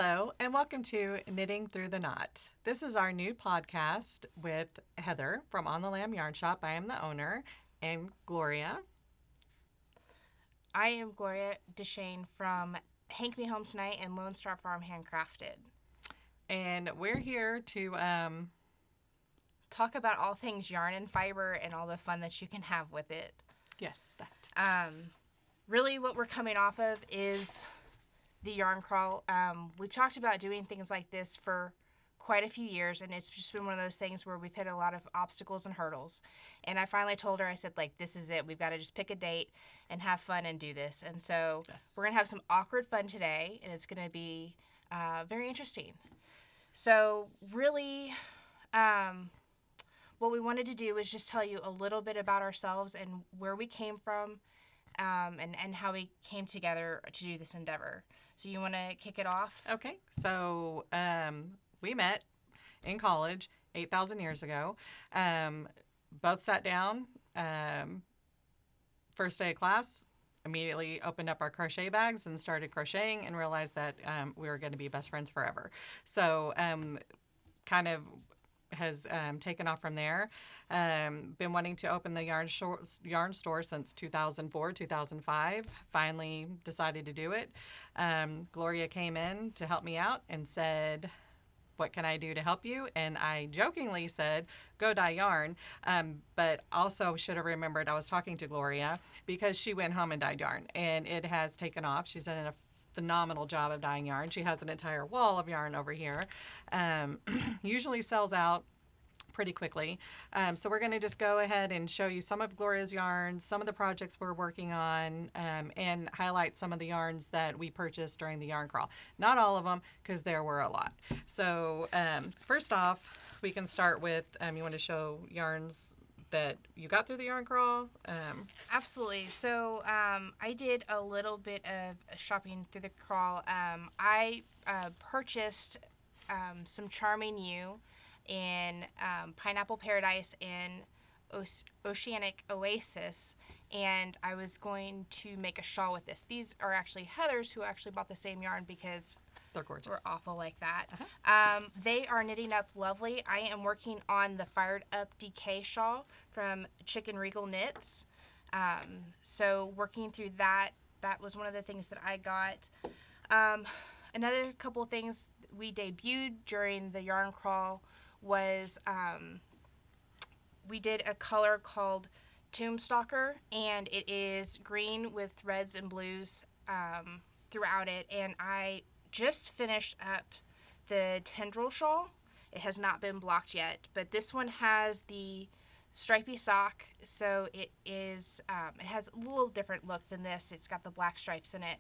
Hello, and welcome to Knitting Through the Knot. This is our new podcast with Heather from On the Lamb Yarn Shop. I am the owner, and Gloria. I am Gloria Deshane from Hank Me Home Tonight and Lone Star Farm Handcrafted. And we're here to talk about all things yarn and fiber and all the fun that you can have with it. Yes, that. Really what we're coming off of is the yarn crawl. We've talked about doing things like this for quite a few years, and it's just been one of those things where we've hit a lot of obstacles and hurdles. And I finally told her, I said, like, this is it. We've got to just pick a date and have fun and do this. And so We're going to have some awkward fun today, and it's going to be very interesting. So really, what we wanted to do was just tell you a little bit about ourselves and where we came from, and how we came together to do this endeavor. So you want to kick it off? Okay. So we met in college 8,000 years ago. Both sat down. First day of class, immediately opened up our crochet bags and started crocheting and realized that we were going to be best friends forever. So kind of has taken off from there. Been wanting to open the yarn store since 2004, 2005. Finally decided to do it. Gloria came in to help me out and said, what can I do to help you? And I jokingly said, go dye yarn. But also should have remembered I was talking to Gloria because she went home and dyed yarn. And it has taken off. She's done a phenomenal job of dyeing yarn. She has an entire wall of yarn over here. Usually sells out pretty quickly. So we're going to just go ahead and show you some of Gloria's yarns, some of the projects we're working on, and highlight some of the yarns that we purchased during the yarn crawl. Not all of them, because there were a lot. So first off, we can start with, you want to show yarns that you got through the yarn crawl? Absolutely. So I did a little bit of shopping through the crawl. I purchased some Charming You in Pineapple Paradise and Oceanic Oasis, and I was going to make a shawl with this. These are actually Heather's, who actually bought the same yarn because they're gorgeous. We're awful like that. Uh-huh. They are knitting up lovely. I am working on the Fired Up DK shawl from Chic and Regal Knits. So working through that was one of the things that I got. Another couple things we debuted during the yarn crawl was we did a color called Tombstalker, and it is green with reds and blues throughout it. And I just finished up the Tendril shawl. It has not been blocked yet, but this one has the stripy sock, so it has a little different look than this. It's got the black stripes in it,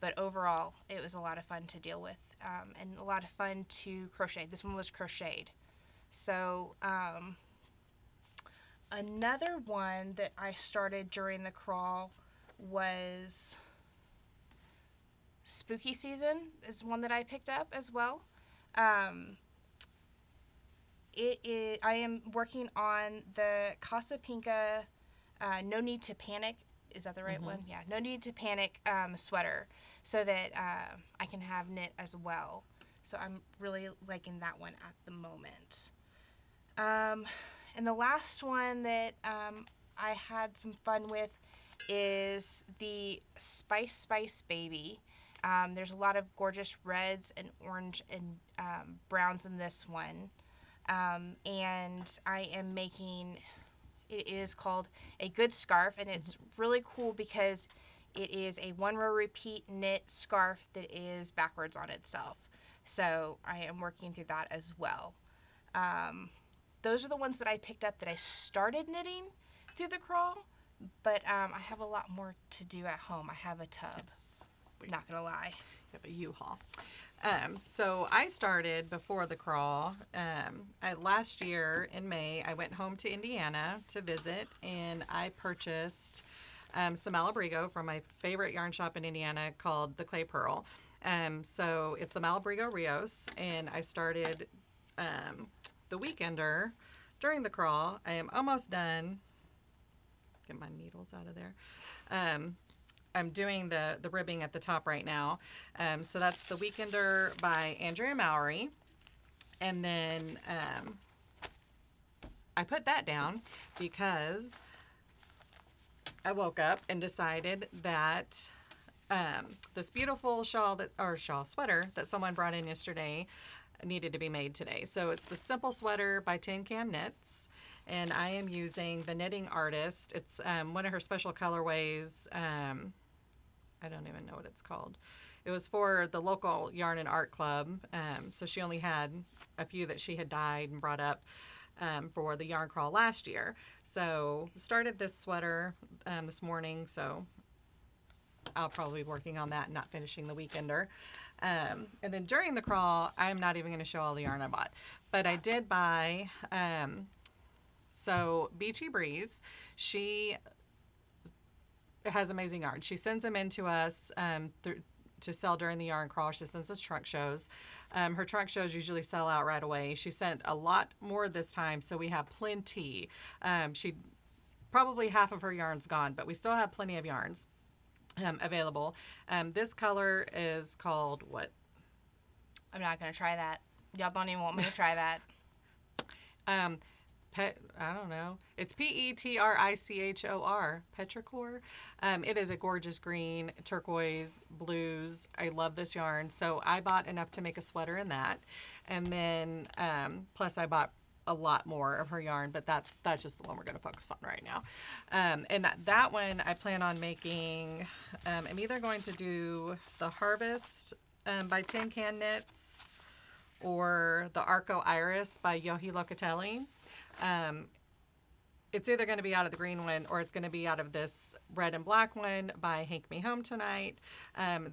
but overall it was a lot of fun to deal with, and a lot of fun to crochet. This one was crocheted. So another one that I started during the crawl was Spooky Season, is one that I picked up as well. I am working on the Casapinka No Need to Panic. Is that the right one? Yeah, No Need to Panic sweater, so that I can have knit as well. So I'm really liking that one at the moment. And the last one that I had some fun with is the Spice Baby. There's a lot of gorgeous reds and orange and browns in this one. And I am making, it is called a good scarf, and it's really cool because it is a one row repeat knit scarf that is backwards on itself. So I am working through that as well. Those are the ones that I picked up that I started knitting through the crawl, but I have a lot more to do at home. I have a tub, not gonna lie. You have a U-Haul. So I started before the crawl. Last year in May, I went home to Indiana to visit, and I purchased some Malabrigo from my favorite yarn shop in Indiana called the Clay Pearl. So it's the Malabrigo Rios, and I started the weekender during the crawl. I am almost done. Get my needles out of there. I'm doing the ribbing at the top right now. So that's the Weekender by Andrea Mowry. And then I put that down because I woke up and decided that this beautiful shawl sweater that someone brought in yesterday needed to be made today. So it's the Simple Sweater by Tin Can Knits, and I am using the Knitting Artist. It's one of her special colorways. I don't even know what it's called. It was for the local Yarn and Art Club, so she only had a few that she had dyed and brought up for the yarn crawl last year. So started this sweater this morning, so I'll probably be working on that and not finishing the Weekender. And then during the crawl, I'm not even going to show all the yarn I bought. But I did buy, so Beachy Breeze, she has amazing yarn. She sends them in to us to sell during the yarn crawl. She sends us trunk shows. Her trunk shows usually sell out right away. She sent a lot more this time, so we have plenty. She probably half of her yarn's gone, but we still have plenty of yarns available. This color is called what? I'm not going to try that. Y'all don't even want me to try that. I don't know. It's Petrichor. Petrichor. It is a gorgeous green, turquoise, blues. I love this yarn. So I bought enough to make a sweater in that. And then, plus I bought a lot more of her yarn, but that's just the one we're going to focus on right now. And that one I plan on making, I'm either going to do the Harvest by Tin Can Knits or the Arco Iris by Joji Locatelli. It's either going to be out of the green one or it's going to be out of this red and black one by Hank Me Home Tonight.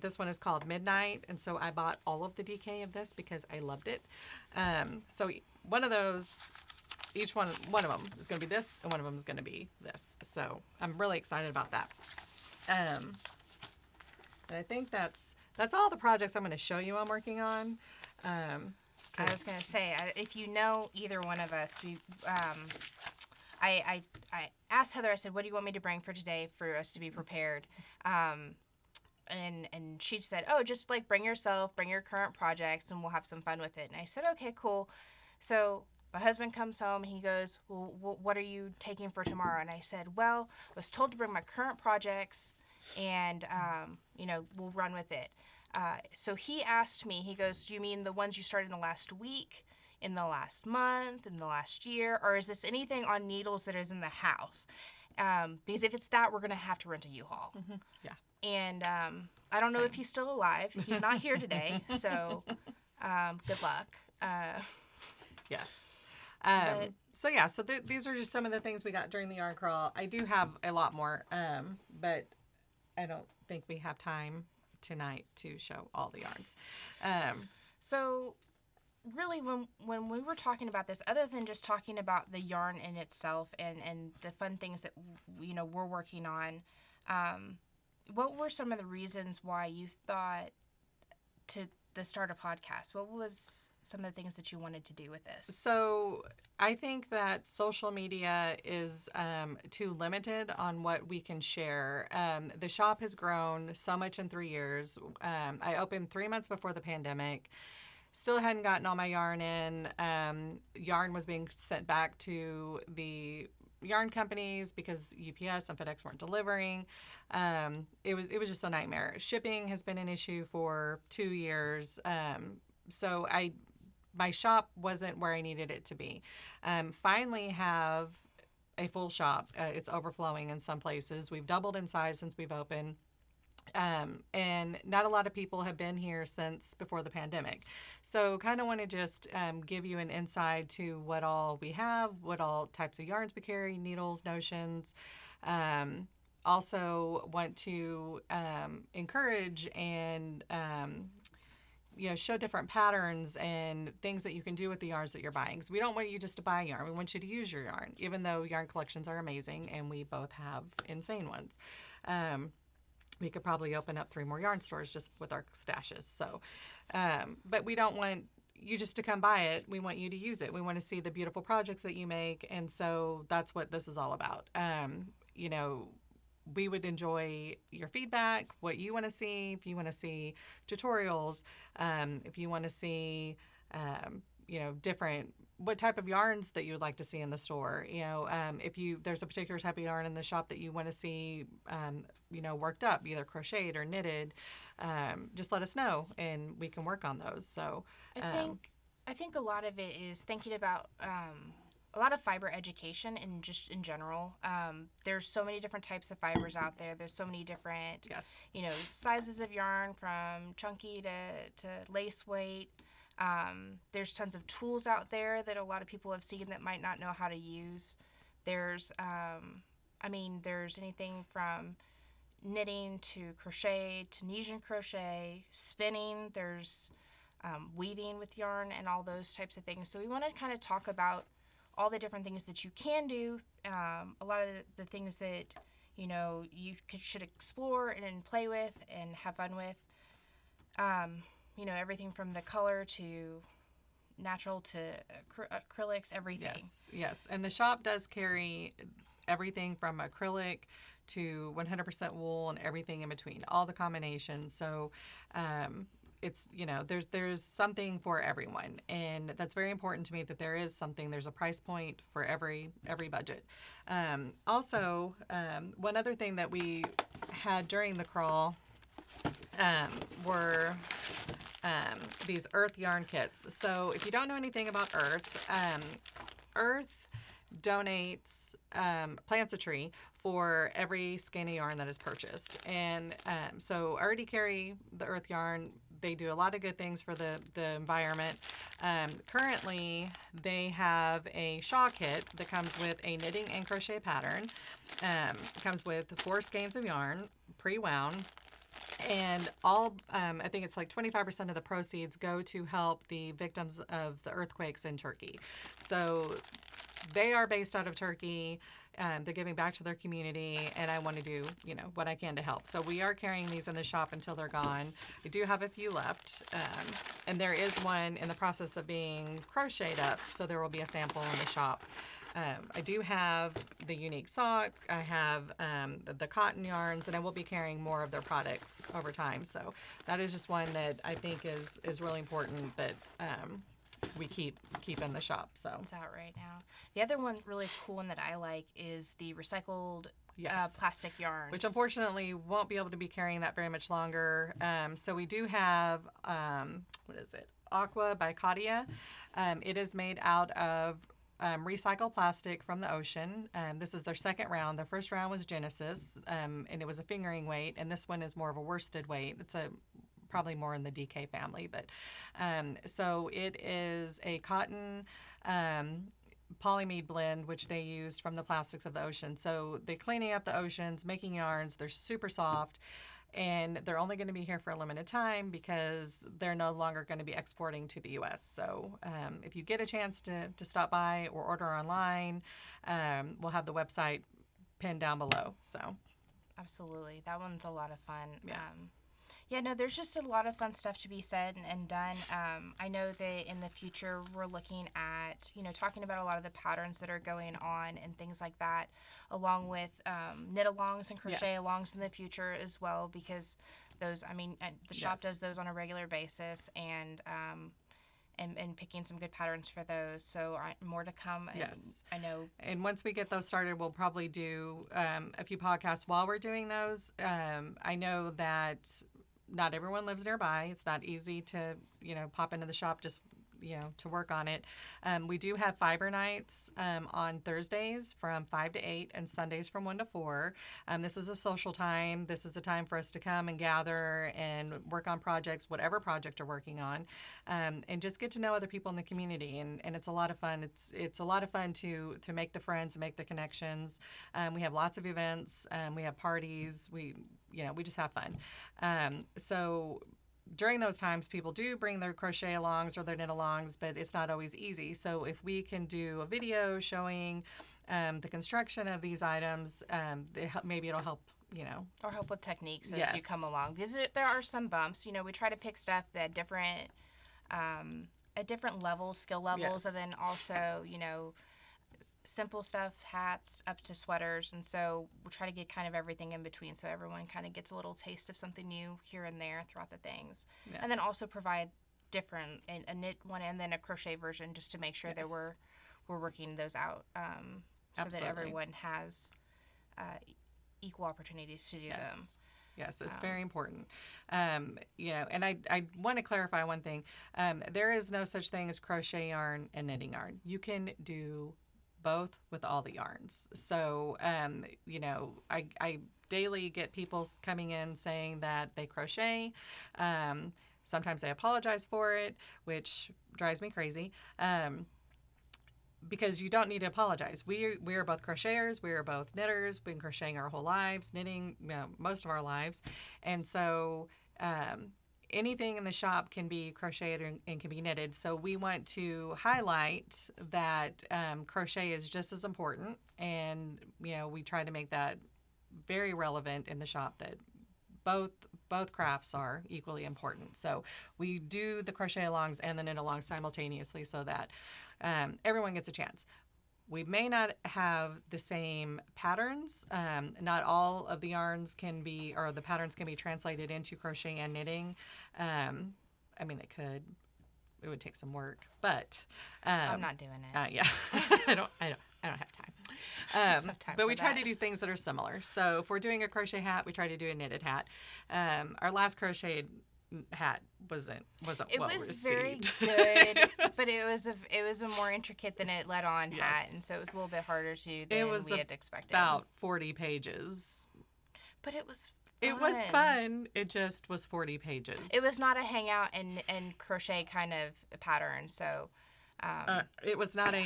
This one is called Midnight, and so I bought all of the DK of this because I loved it. So one of those, one of them is going to be this, and one of them is going to be this. So I'm really excited about that. And I think that's all the projects I'm going to show you I'm working on. I was going to say, if you know either one of us, I asked Heather, I said, what do you want me to bring for today for us to be prepared? And she said, oh, just like bring yourself, bring your current projects, and we'll have some fun with it. And I said, okay, cool. So my husband comes home and he goes, well, what are you taking for tomorrow? And I said, well, I was told to bring my current projects and, we'll run with it. So he asked me, he goes, do you mean the ones you started in the last week, in the last month, in the last year, or is this anything on needles that is in the house? Because if it's that, we're going to have to rent a U-Haul. Mm-hmm. Yeah. And I don't know if he's still alive. He's not here today, so good luck. Yes. So these are just some of the things we got during the yarn crawl. I do have a lot more, but I don't think we have time tonight to show all the yarns. So really when we were talking about this, other than just talking about the yarn in itself and the fun things that we're working on, what were some of the reasons why you thought to start a podcast? What was some of the things that you wanted to do with this? So I think that social media is too limited on what we can share. The shop has grown so much in 3 years. I opened 3 months before the pandemic. Still hadn't gotten all my yarn in. Yarn was being sent back to the yarn companies because UPS and FedEx weren't delivering. It was just a nightmare. Shipping has been an issue for 2 years. So my shop wasn't where I needed it to be. Finally have a full shop. It's overflowing in some places. We've doubled in size since we've opened. And not a lot of people have been here since before the pandemic. So kind of want to just give you an insight to what all we have, what all types of yarns we carry, needles, notions. Also want to encourage and show different patterns and things that you can do with the yarns that you're buying. Because we don't want you just to buy yarn. We want you to use your yarn, even though yarn collections are amazing and we both have insane ones. We could probably open up 3 more yarn stores just with our stashes. So, but we don't want you just to come buy it. We want you to use it. We want to see the beautiful projects that you make. And so that's what this is all about. we would enjoy your feedback, what you want to see, if you want to see tutorials, if you want to see, different, what type of yarns that you would like to see in the store. If there's a particular type of yarn in the shop that you want to see, worked up, either crocheted or knitted, just let us know and we can work on those. So I think a lot of it is thinking about a lot of fiber education and just in general. There's so many different types of fibers out there. There's so many different, sizes of yarn, from chunky to lace weight. There's tons of tools out there that a lot of people have seen that might not know how to use. There's anything from knitting to crochet, to Tunisian crochet, spinning. There's weaving with yarn and all those types of things. So we want to kind of talk about all the different things that you can do, a lot of the things that, should explore and play with and have fun with. Everything from the color to natural to acrylics, everything. Yes. And the shop does carry everything from acrylic to 100% wool and everything in between, all the combinations. So it's, there's something for everyone. And that's very important to me, that there's a price point for every budget. Also, one other thing that we had during the crawl were these Urth yarn kits. So if you don't know anything about Urth, Urth donates, plants a tree for every skein of yarn that is purchased. And so I already carry the Urth yarn. They do a lot of good things for the environment. Currently, they have a Shawl kit that comes with a knitting and crochet pattern. It comes with 4 skeins of yarn, pre-wound. And all, I think it's like 25% of the proceeds go to help the victims of the earthquakes in Turkey. So they are based out of Turkey. They're giving back to their community, and I want to do, what I can to help. So we are carrying these in the shop until they're gone. We do have a few left, and there is one in the process of being crocheted up, so there will be a sample in the shop. I do have the unique sock. I have the cotton yarns, and I will be carrying more of their products over time. So that is just one that I think is really important that we keep in the shop. So it's out right now. The other one, really cool one that I like, is the recycled plastic yarns, which unfortunately won't be able to be carrying that very much longer. So we do have Aqua by Katia. It is made out of recycled plastic from the ocean. This is their second round. Their first round was Genesis, and it was a fingering weight, and this one is more of a worsted weight. It's probably more in the DK family, but so it is a cotton polyamide blend, which they used from the plastics of the ocean. So they're cleaning up the oceans, making yarns. They're super soft. And they're only going to be here for a limited time because they're no longer going to be exporting to the U.S. So if you get a chance to stop by or order online, we'll have the website pinned down below. So, absolutely, that one's a lot of fun. There's just a lot of fun stuff to be said and done. I know that in the future we're looking at, talking about a lot of the patterns that are going on and things like that, along with knit-alongs and crochet-alongs in the future as well, because those, the shop does those on a regular basis, and picking some good patterns for those. So more to come. Yes. I know. And once we get those started, we'll probably do a few podcasts while we're doing those. I know that not everyone lives nearby. It's not easy to, pop into the shop just, to work on it. We do have fiber nights on Thursdays from 5 to 8 and Sundays from 1 to 4. This is a social time. This is a time for us to come and gather and work on projects, whatever project you're working on, and just get to know other people in the community. And it's a lot of fun. It's a lot of fun to make the friends, make the connections. We have lots of events. We have parties. We just have fun. So during those times, people do bring their crochet alongs or their knit alongs, but it's not always easy. So if we can do a video showing the construction of these items, maybe it'll help, or help with techniques as you come along, because there are some bumps. We try to pick stuff that at different levels, skill levels, and then also, simple stuff, hats, up to sweaters. And so we'll try to get kind of everything in between so everyone kind of gets a little taste of something new here and there throughout the things. Yeah. And then also provide different, a knit one and then a crochet version just to make sure that we're working those out so that everyone has equal opportunities to do them. Yes, it's very important. You know, and I want to clarify one thing. There is no such thing as crochet yarn and knitting yarn. You can do both with all the yarns. So, you know, I daily get people coming in saying that they crochet. Sometimes they apologize for it, which drives me crazy. Because you don't need to apologize. We are both crocheters. We are both knitters. We've been crocheting our whole lives, knitting most of our lives. And so anything in the shop can be crocheted and can be knitted. So we want to highlight that crochet is just as important. And, you know, we try to make that very relevant in the shop, that both crafts are equally important. So we do the crochet alongs and the knit alongs simultaneously so that everyone gets a chance. We may not have the same patterns. Not all of the yarns can be, or the patterns can be translated into crochet and knitting. I mean, it could. It would take some work, but I'm not doing it. Yeah, I don't have time. But we try to do things that are similar. So if we're doing a crochet hat, we try to do a knitted hat. Our last crocheted hat wasn't well received. It was very good, but it was a more intricate than it let on hat, and so it was a little bit harder to do than we had expected. About 40 pages. But it was fun. It was fun. It just was 40 pages. It was not a hangout and crochet kind of pattern, so it was not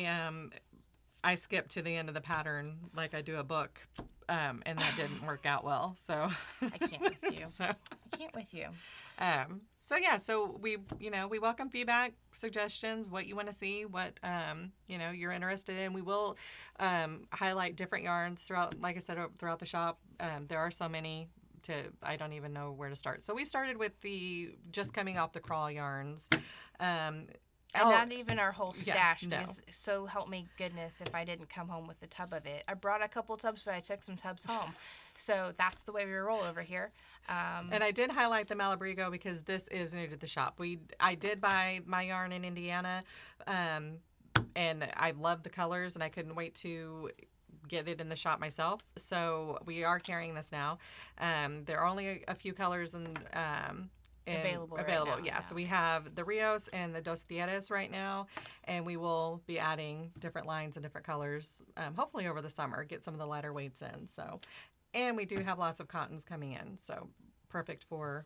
I skipped to the end of the pattern like I do a book, and that didn't work out well. So I can't with you. I can't with you. So we welcome feedback, suggestions, what you want to see, what you're interested in. We will highlight different yarns throughout, like I said, throughout the shop. There are so many I don't even know where to start. So we started with the just coming off the crawl yarns. And not even our whole stash, because so help me goodness if I didn't come home with a tub of it. I brought a couple tubs, but I took some tubs home. So that's the way we roll over here. And I did highlight the Malabrigo because this is new to the shop. I did buy my yarn in Indiana, and I love the colors, and I couldn't wait to get it in the shop myself. So we are carrying this now. There are only a few colors and available right now, yeah. So we have the Rios and the Dos Tierras right now, and we will be adding different lines and different colors hopefully over the summer, get some of the lighter weights in. So, and we do have lots of cottons coming in, so perfect for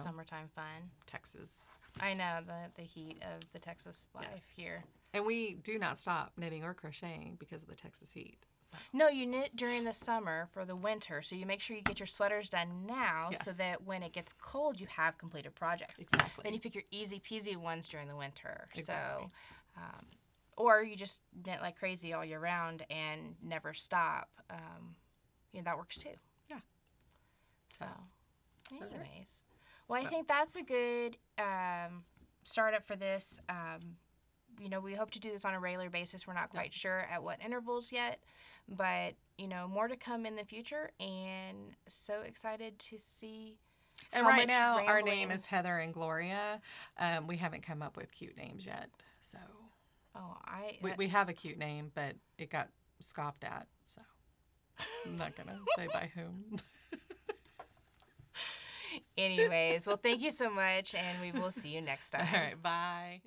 summertime fun. Texas. I know, the heat of the Texas life here. And we do not stop knitting or crocheting because of the Texas heat. So. No, you knit during the summer for the winter, so you make sure you get your sweaters done now so that when it gets cold, you have completed projects. Exactly. Then you pick your easy peasy ones during the winter. Exactly. So, or you just knit like crazy all year round and never stop. That works too. Yeah. So, anyways. Well, I think that's a good startup for this. We hope to do this on a regular basis. We're not quite sure at what intervals yet, but, more to come in the future, and so excited to see. And right now, our name is Heather and Gloria. We haven't come up with cute names yet, so. Oh, we have a cute name, but it got scoffed at, so I'm not going to say by whom. Anyways, well, thank you so much, and we will see you next time. All right, bye.